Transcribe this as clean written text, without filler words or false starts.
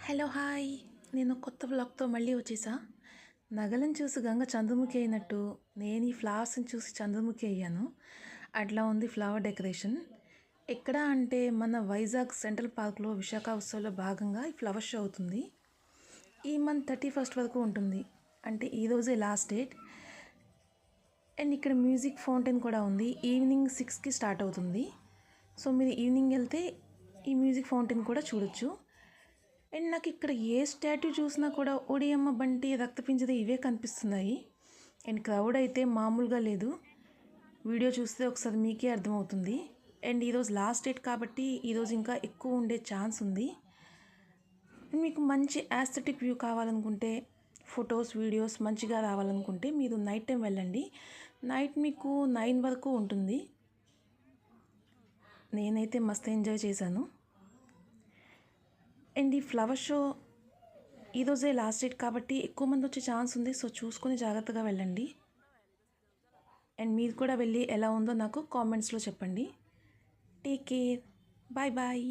Hello hi, నేను కొత్త వ్లాగ్తో మళ్ళీ వచ్చేసా. నగలను చూసి గంగ చంద్రముఖి అయినట్టు నేను ఈ ఫ్లవర్స్ని చూసి చంద్రముఖి అయ్యాను. అట్లా ఉంది ఫ్లవర్ డెకరేషన్. ఎక్కడ అంటే మన వైజాగ్ సెంట్రల్ పార్క్లో విశాఖ ఉత్సవంలో భాగంగా ఈ ఫ్లవర్ షో అవుతుంది. ఈ మంత్ 31st వరకు ఉంటుంది, అంటే ఈరోజే లాస్ట్ డేట్. అండ్ ఇక్కడ మ్యూజిక్ ఫౌంటైన్ కూడా ఉంది. ఈవినింగ్ 6కి స్టార్ట్ అవుతుంది. సో మీరు ఈవినింగ్ వెళ్తే ఈ మ్యూజిక్ ఫౌంటైన్ కూడా చూడొచ్చు. అండ్ నాకు ఇక్కడ ఏ స్టాట్యూ చూసినా కూడా ఒడియమ్మ బంటి రక్తపింజరి ఇవే కనిపిస్తున్నాయి. అండ్ క్రౌడ్ అయితే మామూలుగా లేదు. వీడియో చూస్తే ఒకసారి మీకే అర్థమవుతుంది. అండ్ ఈరోజు లాస్ట్ డేట్ కాబట్టి ఈరోజు ఇంకా ఎక్కువ ఉండే ఛాన్స్ ఉంది. మీకు మంచి యాస్థెటిక్ వ్యూ కావాలనుకుంటే, ఫొటోస్ వీడియోస్ మంచిగా రావాలనుకుంటే మీరు నైట్ టైం వెళ్ళండి. నైట్ మీకు 9 వరకు ఉంటుంది. నేనైతే మస్తు ఎంజాయ్ చేశాను. అండ్ ఈ ఫ్లవర్ షో ఈరోజే లాస్ట్ డేట్ కాబట్టి ఎక్కువ మంది వచ్చే ఛాన్స్ ఉంది. సో చూసుకొని జాగ్రత్తగా వెళ్ళండి. అండ్ మీరు కూడా వెళ్ళి ఎలా ఉందో నాకు కామెంట్స్లో చెప్పండి. Take care, bye bye.